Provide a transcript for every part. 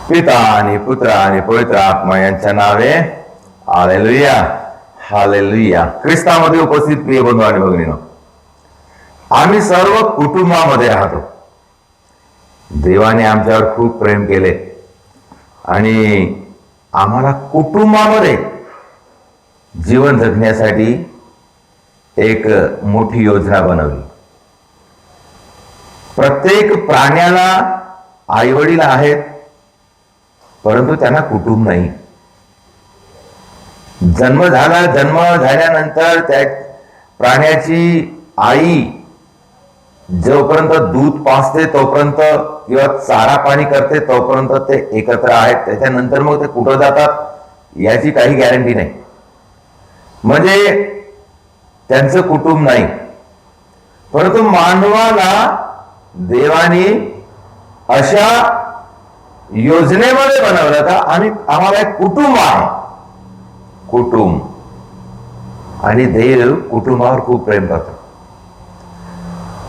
पिता आणि पुत्र आणि पवित्र आत्मा यांच्या नावे हालेलुया हालेलुया. ख्रिस्तामध्ये उपस्थित प्रिय बंधू आणि भगिनीनो, आम्ही सर्व कुटुंबामध्ये राहतो. देवाने आमच्यावर खूप प्रेम केले आणि आम्हाला कुटुंबामध्ये जीवन जगण्यासाठी एक मोठी योजना बनवली. प्रत्येक प्राण्याला आई वडील आहेत, परंतु त्यांना कुटुंब नाही. जन्म झाल्यानंतर त्या प्राण्याची आई जोपर्यंत दूध पाजते तोपर्यंत किंवा चारा पाणी करते तोपर्यंत ते एकत्र आहेत. त्याच्यानंतर मग ते कुठं जातात याची काही गॅरंटी नाही. म्हणजे त्यांचं कुटुंब नाही. परंतु मानवाला देवाने अशा योजनेमध्ये बनवलं का आणि आम्हाला एक कुटुंब आहे. कुटुंब आणि देव कुटुंबावर खूप प्रेम करतो.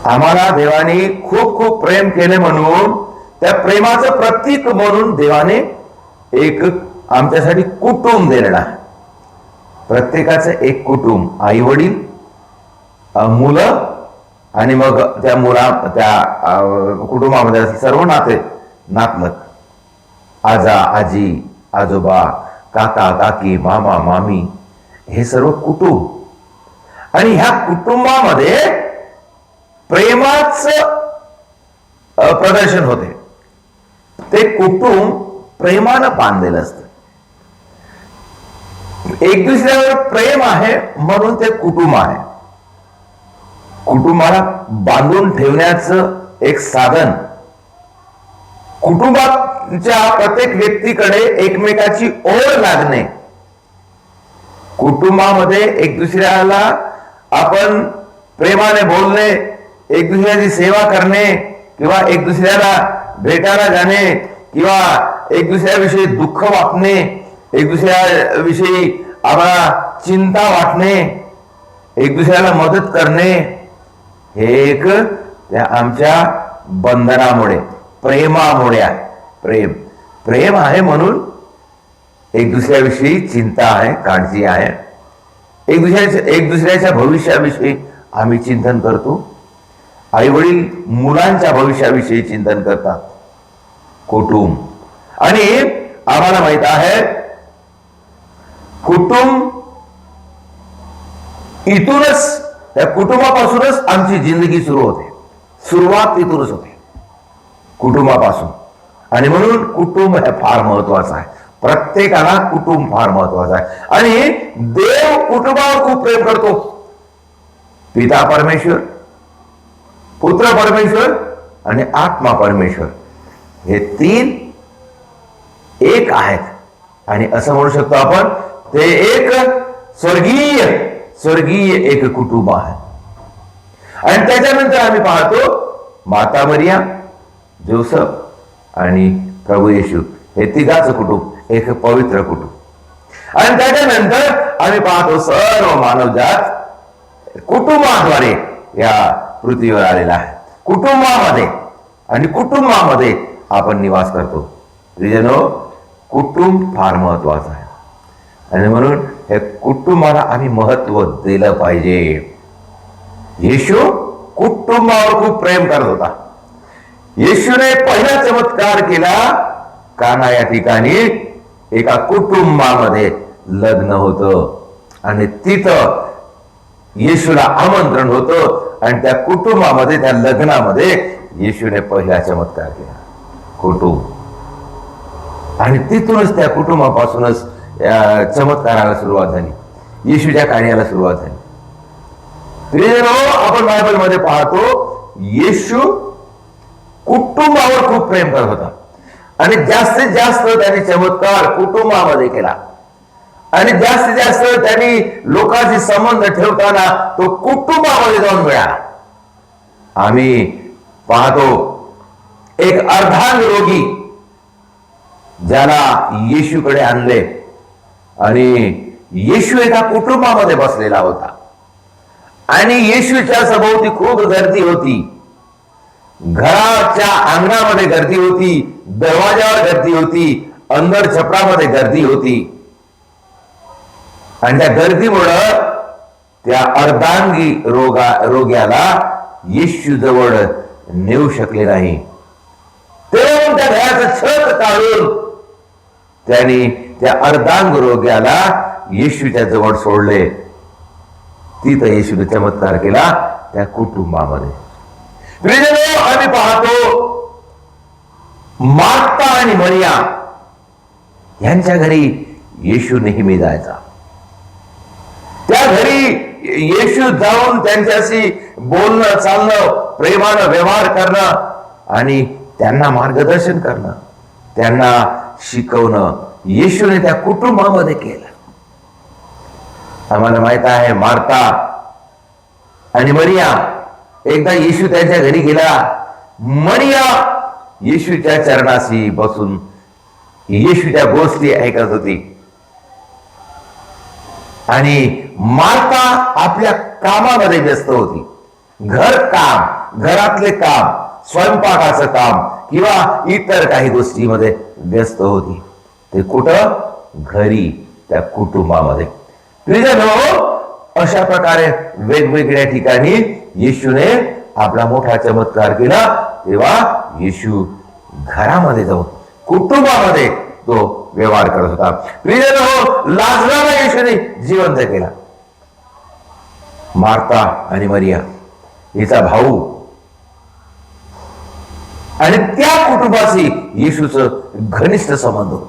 आम्हाला देवाने खूप खूप प्रेम केले म्हणून त्या प्रेमाचं प्रतीक म्हणून देवाने एक आमच्यासाठी कुटुंब दिलेलं आहे. प्रत्येकाचं एक कुटुंब, आई वडील, मुलं आणि मग त्या कुटुंबामध्ये सर्व नातलग, आजा आजी आजोबा काका काकी मामा मामी, हे सर्व कुटुंब. आणि ह्या कुटुंबामध्ये प्रेमाच प्रदर्शन होते. ते कुटुंब प्रेमानं बांधलेलं असतं. एक दुसऱ्यावर प्रेम आहे म्हणून ते कुटुंब आहे. कुटुंबाला बांधून ठेवण्याचं एक साधन. कुटुंबाच्या प्रत्येक व्यक्तीकडे एकमेकाची ओढ लागणे, कुटुंबामध्ये एक दुसऱ्याला आपण प्रेमाने बोलणे, एक दुसऱ्याची सेवा करणे किंवा एक दुसऱ्याला भेटायला जाणे किंवा एक दुसऱ्याविषयी दुःख वाटणे, एक दुसऱ्याविषयी आम्हाला चिंता वाटणे, एक दुसऱ्याला मदत करणे, हे एक त्या आमच्या बंधनामुळे प्रेमामुळे आहे. प्रेम आहे म्हणून एक दुसऱ्याविषयी चिंता आहे, काळजी आहे. एक दुसऱ्याच्या भविष्याविषयी आम्ही चिंतन करतो. आई वडील मुलांच्या भविष्याविषयी चिंतन करतात. कुटुंब. आणि आम्हाला माहित आहे कुटुंब, इथूनच त्या कुटुंबापासूनच आमची जिंदगी सुरू होते. सुरुवात तिथूनच होते, कुटुंबापासून. आणि म्हणून कुटुंब हे फार महत्वाचं आहे. प्रत्येकाला कुटुंब फार महत्वाचं आहे. आणि देव कुटुंबावर खूप प्रेम करतो. पिता परमेश्वर, पुत्र परमेश्वर आणि आत्मा परमेश्वर, हे तीन एक आहेत. आणि असं म्हणू शकतो आपण ते एक स्वर्गीय एक कुटुंब आहे. आणि त्याच्यानंतर आम्ही पाहतो माता मरिया, जोसेफ आणि प्रभू येशू, हे तिघाचं कुटुंब एक पवित्र कुटुंब. आणि त्याच्यानंतर आम्ही पाहतो सर्व मानवजात कुटुंबाद्वारे या पृथ्वीवर आलेला आहे. कुटुंबामध्ये आणि कुटुंबामध्ये आपण निवास करतो. प्रियजनो, कुटुंब फार महत्वाचं आहे. आणि म्हणून हे कुटुंबाला आम्ही महत्व दिलं पाहिजे. येशू कुटुंबावर खूप प्रेम करत होता. येशूने पहिला चमत्कार केला. काना या ठिकाणी एका कुटुंबामध्ये लग्न होतं आणि तिथं येशूला आमंत्रण होतं. आणि त्या कुटुंबामध्ये, त्या लग्नामध्ये येशूने पहिला चमत्कार केला. कुटुंब. आणि तिथूनच त्या कुटुंबापासूनच चमत्काराला सुरुवात झाली, येशूच्या कार्याला सुरुवात झाली. आपण बायबलमध्ये पाहतो येशू कुटुंबावर खूप प्रेम करत होता. आणि जास्तीत जास्त त्यांनी चमत्कार कुटुंबामध्ये केला. आणि जास्तीत जास्त त्यांनी लोकांशी संबंध ठेवताना तो कुटुंबामध्ये जाऊन मिळाला. आम्ही पाहतो एक अर्धांग रोगी ज्याला येशूकडे आणले आणि येशू एका कुटुंबामध्ये बसलेला होता. आणि येशूच्या सभोवती खूप गर्दी होती. घराच्या अंगणामध्ये गर्दी होती, दरवाजावर गर्दी होती, अंदर छपरामध्ये गर्दी होती. आणि त्या गर्दीमुळं त्या अर्धांगी रोग्याला येशू जवळ नेऊ शकले नाही. तेव्हा त्या घराचं छत काढून त्यांनी त्या अर्धांग रोग्याला येशूच्या जवळ सोडले. तिथं येशूने चमत्कार केला त्या कुटुंबामध्ये. आम्ही पाहतो मार्था आणि मरिया यांच्या घरी येशू नेहमी जायचा. त्या घरी येशू जाऊन त्यांच्याशी बोलणं, चालणं, प्रेमानं व्यवहार करणं आणि त्यांना मार्गदर्शन करणं, त्यांना शिकवणं येशूने त्या कुटुंबामध्ये केलं. आम्हाला माहित आहे मार्था आणि मरिया. एकदा येशू त्यांच्या घरी गेला. मरिया येशूच्या चरणाशी बसून येशूच्या गोष्टी ऐकत होती आणि मार्था आपल्या कामामध्ये व्यस्त होती. घरातले काम, स्वयंपाकाचं काम किंवा इतर काही गोष्टीमध्ये व्यस्त होती. ते कुठं? घरी, त्या कुटुंबामध्ये. अशा प्रकारे वेगवेगळ्या ठिकाणी येशूने आपला मोठा चमत्कार केला. तेव्हा येशू घरामध्ये जाऊन कुटुंबामध्ये तो व्यवहार करत होता. लाजराला येशूने जिवंत केला. मार्था आणि मरिया हिचा भाऊ आणि त्या कुटुंबाशी येशूचं घनिष्ठ संबंध होत.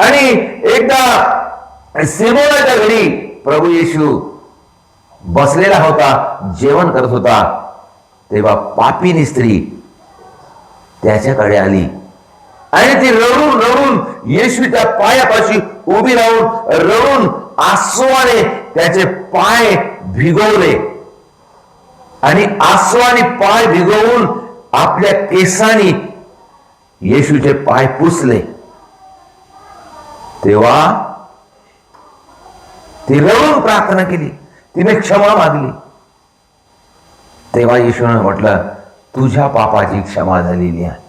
आणि एकदा सिमोनाच्या घरी प्रभू येशू बसलेला होता, जेवण करत होता. तेव्हा पापीनी स्त्री त्याच्याकडे आली आणि ती रडून रडून येशूच्या पायापाशी उभी राहून रडून आसवाने त्याचे पाय भिगवले आणि आसवाने पाय भिगवून आपल्या केसांनी येशूचे पाय पुसले. तेव्हा ती रडून प्रार्थना केली, तिने क्षमा मागली. तेव्हा येशूने म्हटलं, तुझ्या पापाची क्षमा झालेली आहे.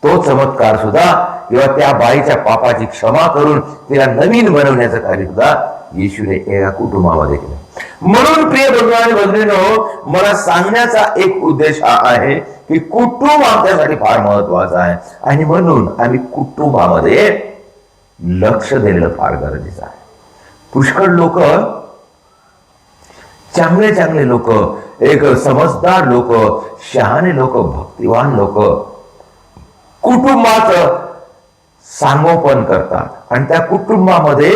तो चमत्कार सुद्धा किंवा त्या बाईच्या पापाची क्षमा करून तिला नवीन बनवण्याचं कार्य सुद्धा येशूने एका कुटुंबामध्ये केलं. म्हणून प्रिय बंधू आणि भगिनींनो, मला सांगण्याचा एक उद्देश हा आहे की कुटुंब आमच्यासाठी फार महत्वाचं आहे आणि म्हणून आम्ही कुटुंबामध्ये लक्ष देणं फार गरजेचं आहे. पुष्कळ लोक, चांगले चांगले लोक, एक समजदार लोक, शहाणे लोक, भक्तिवान लोक कुटुंबाचं संगोपन करतात आणि त्या कुटुंबामध्ये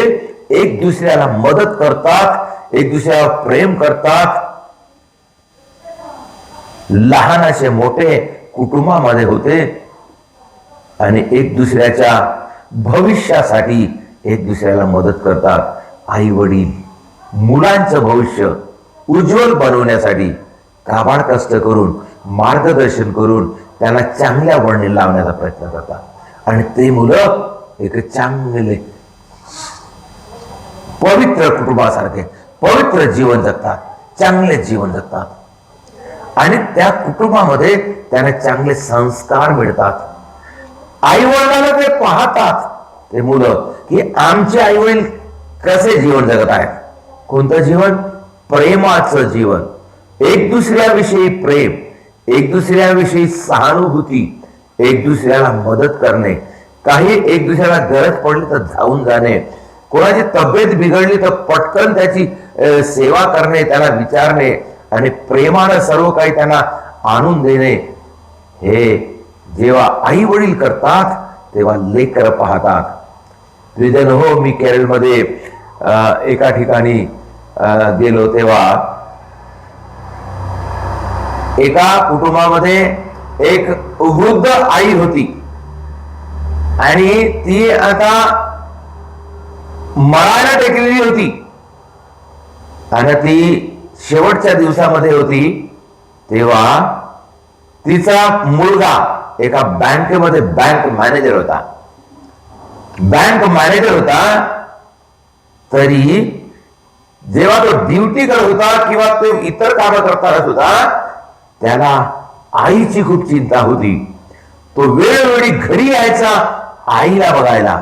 एक दुसऱ्याला मदत करतात, एक दुसऱ्याला प्रेम करतात. लहानाचे मोठे कुटुंबामध्ये होते आणि एक दुसऱ्याच्या भविष्यासाठी एक दुसऱ्याला मदत करतात. आई वडील मुलांचं भविष्य उज्ज्वल बनवण्यासाठी काबाड कष्ट करून, मार्गदर्शन करून त्यांना चांगल्या वळणी लावण्याचा प्रयत्न करतात आणि ते मुलं एक चांगले पवित्र कुटुंबासारखे पवित्र जीवन जगतात, चांगले जीवन जगतात आणि त्या कुटुंबामध्ये त्यांना चांगले संस्कार मिळतात. आई वडिलांना ते पाहतात ते मुलं की आमचे आई वडील कसे जीवन जगत आहेत. कोणतं जीवन? प्रेमाचं जीवन. एक दुसऱ्याविषयी प्रेम, एक दुसऱ्याविषयी सहानुभूती, एक दुसऱ्याला मदत करणे, काही एक दुसऱ्याला गरज पडली तर धावून जाणे, कोणाची तब्येत बिघडली तर पटकन त्याची सेवा करणे, त्याला विचारणे आणि प्रेमानं सर्व काही त्यांना आणून देणे. हे जेव्हा आई वडील करतात तेव्हा लेकर पाहतात. हो, मी केरळमध्ये एका ठिकाणी गेलो तेव्हा एका कुटुंबामध्ये एक वृद्ध आई होती आणि ती आता मरायला टेकलेली होती आणि ती शेवटच्या दिवसामध्ये होती. तेव्हा तिचा मुलगा एका बँकेमध्ये बँक मॅनेजर होता. तरी जेव्हा तो ड्युटी करत होता किंवा तो इतर कामं करताना सुद्धा त्याला आईची खूप चिंता होती. तो वेळोवेळी घरी यायचा आईला बघायला.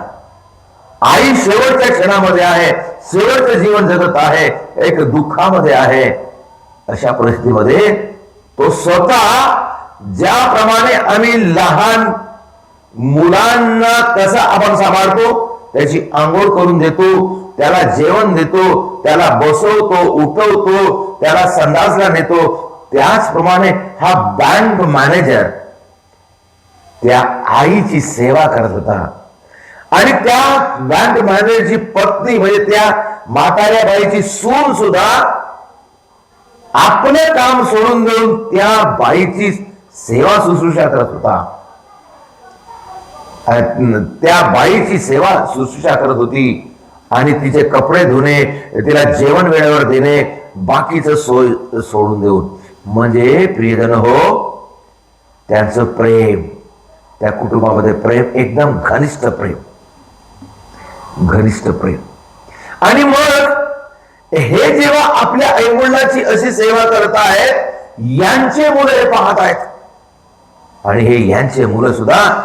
आई शेवटच्या क्षणामध्ये आहे, शेवटचं जीवन जगत आहे, एक दुःखामध्ये आहे. अशा परिस्थितीमध्ये तो स्वतः, ज्याप्रमाणे आम्ही लहान मुलांना कसा आपण सांभाळतो, त्याची आंघोळ करून देतो, त्याला जेवण देतो, त्याला बसवतो, उठवतो, त्याला संडासला नेतो, त्याचप्रमाणे हा बँक मॅनेजर त्या आईची सेवा करत होता. आणि त्या बँक मॅनेजरची पत्नी म्हणजे त्या म्हाताऱ्या बाईची सून सुद्धा आपलं काम सोडून देऊन त्या बाईची सेवा शुश्रूषा करत होता. त्या बाईची सेवा शुश्रूषा करत होती आणि तिचे कपडे धुणे, तिला जेवण वेळेवर देणे, बाकीचं सोय सोडून देऊन. म्हणजे प्रियजन हो, त्यांचं प्रेम, त्या कुटुंबामध्ये प्रेम, एकदम घनिष्ठ प्रेम, घनिष्ठ प्रेम. आणि मग हे जेव्हा आपल्या आईवडिलांची अशी सेवा करत आहेत, यांचे मुलं हे पाहत आहेत. आणि हे यांचे मुलं सुद्धा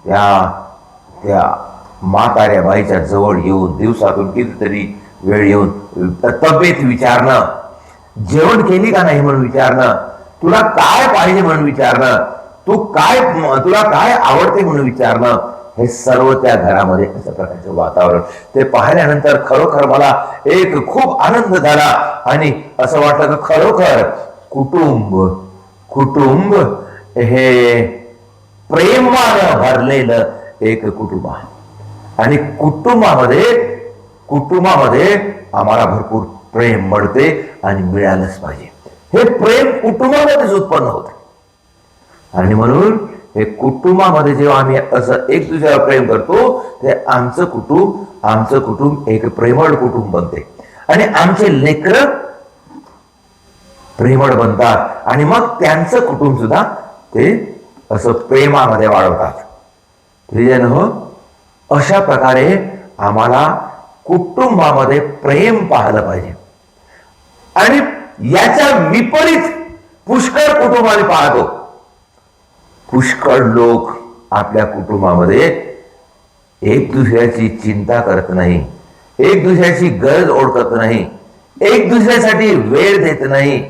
त्या म्हाताऱ्या बाईच्या जवळ येऊन दिवसातून कितीतरी वेळ येऊन तब्येत विचारणं, जेवण केली का नाही म्हणून विचारणं, तुला काय पाहिजे म्हणून विचारणं, तुला काय आवडते म्हणून विचारणं, हे सर्व त्या घरामध्ये अशा प्रकारचे वातावरण. ते पाहिल्यानंतर खरोखर मला एक खूप आनंद झाला आणि असं वाटलं की खरोखर कुटुंब हे प्रेमानं भरलेलं एक कुटुंब आहे. आणि कुटुंबामध्ये आम्हाला भरपूर प्रेम मिळते आणि मिळालंच पाहिजे. हे प्रेम कुटुंबामध्येच उत्पन्न होते. आणि म्हणून हे कुटुंबामध्ये जेव्हा आम्ही असं एक दुसऱ्यावर प्रेम करतो, ते आमचं कुटुंब एक प्रेमळ कुटुंब बनते. आणि आमचे लेकरं प्रेमळ बनतात. आणि मग त्यांचं कुटुंब सुद्धा ते असं प्रेमामध्ये वाढवतात. प्रियजन हो, अशा प्रकारे आम्हाला कुटुंबामध्ये प्रेम पाहिलं पाहिजे. आणि याच्या विपरीत पुष्कळ कुटुंब आम्ही पाहतो. पुष्कळ लोक आपल्या कुटुंबामध्ये एक दुसऱ्याची चिंता करत नाही, एक दुसऱ्याची गरज ओळखत नाही, एक दुसऱ्यासाठी वेळ देत नाही,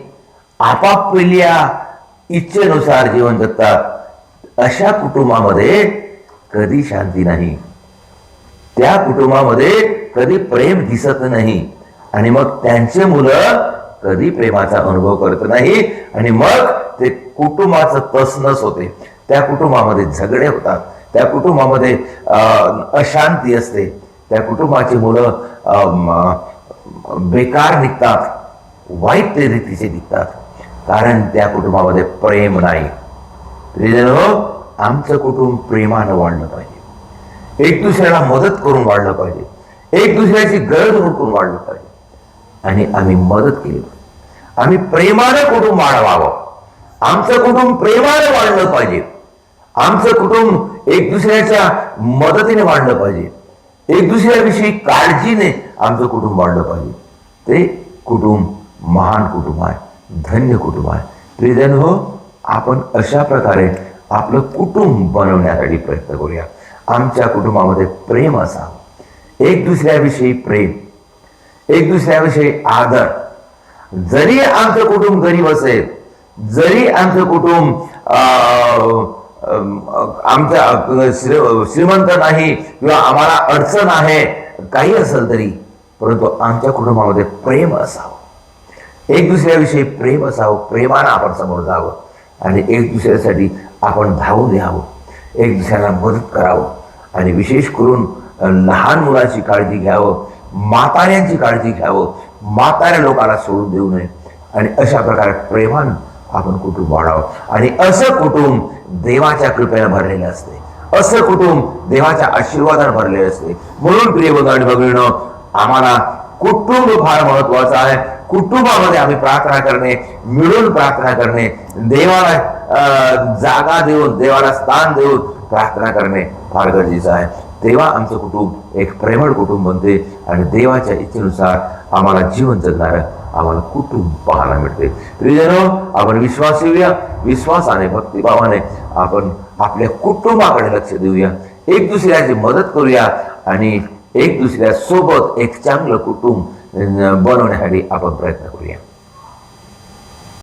आपापल्या इच्छेनुसार जीवन जगतात. अशा कुटुंबामध्ये कधी शांती नाही, त्या कुटुंबामध्ये कधी प्रेम दिसत नाही. आणि मग त्यांचे मुलं कधी प्रेमाचा अनुभव करत नाही. आणि मग ते कुटुंबाचं तसनस होते, त्या कुटुंबामध्ये झगडे होतात, त्या कुटुंबामध्ये अशांती असते, त्या कुटुंबाची मुलं बेकार निघतात, वाईट रीतीचे निघतात, कारण त्या कुटुंबामध्ये प्रेम नाही. आमचं कुटुंब प्रेमानं वाढलं पाहिजे, एक दुसऱ्याला मदत करून वाढलं पाहिजे, एक दुसऱ्याची गरज ओळखून वाढलं पाहिजे. आणि आम्ही मदत केली, आम्ही प्रेमानं कुटुंब वाढवावं. आमचं कुटुंब प्रेमानं वाढलं पाहिजे, आमचं कुटुंब एक दुसऱ्याच्या मदतीने वाढलं पाहिजे, एक दुसऱ्याविषयी काळजीने आमचं कुटुंब वाढलं पाहिजे. ते कुटुंब महान कुटुंब आहे, धन्य कुटुंब आहे. प्रियजन हो, आपण अशा प्रकारे आपलं कुटुंब बनवण्यासाठी प्रयत्न करूया. आमच्या कुटुंबामध्ये प्रेम असावं, एक दुसऱ्याविषयी प्रेम, एक दुसऱ्याविषयी आदर. जरी आमचं कुटुंब गरीब असेल, जरी आमचं कुटुंब आमच्या श्रीमंत नाही किंवा आम्हाला अडचण आहे, काही असेल तरी, परंतु आमच्या कुटुंबामध्ये प्रेम असावं, एक दुसऱ्याविषयी प्रेम असावं, प्रेमानं आपण समोर जावं आणि एक दुसऱ्यासाठी आपण धावून द्यावं, एक दुसऱ्याला मदत करावं. आणि विशेष करून लहान मुलांची काळजी घ्यावं, म्हाताऱ्यांची काळजी घ्यावं, म्हाताऱ्या लोकांना सोडून देऊ नये. आणि अशा प्रकारे प्रेमानं आपण कुटुंब वाढावं. आणि असं कुटुंब देवाच्या कृपेनं भरलेलं असते, असं कुटुंब देवाच्या आशीर्वादानं भरलेलं असते. म्हणून प्रिय बंधू आणि भगिनींनो, आम्हाला कुटुंब फार महत्वाचं आहे. कुटुंबामध्ये आम्ही प्रार्थना करणे, मिळून प्रार्थना करणे, देवाला जागा देऊन, देवाला स्थान देऊन प्रार्थना करणे फार गरजेचं आहे. तेव्हा आमचं कुटुंब एक प्रेमळ कुटुंब बनते आणि देवाच्या इच्छेनुसार आम्हाला जीवन जगणारं आम्हाला कुटुंब पाहायला मिळते. प्रियजनो, आपण विश्वास येऊया, विश्वासाने भक्तिभावाने आपण आपल्या कुटुंबाकडे लक्ष देऊया, एक दुसऱ्याची मदत करूया आणि एक दुसऱ्या सोबत एक चांगलं कुटुंब बनवण्यासाठी आपण प्रयत्न करूया.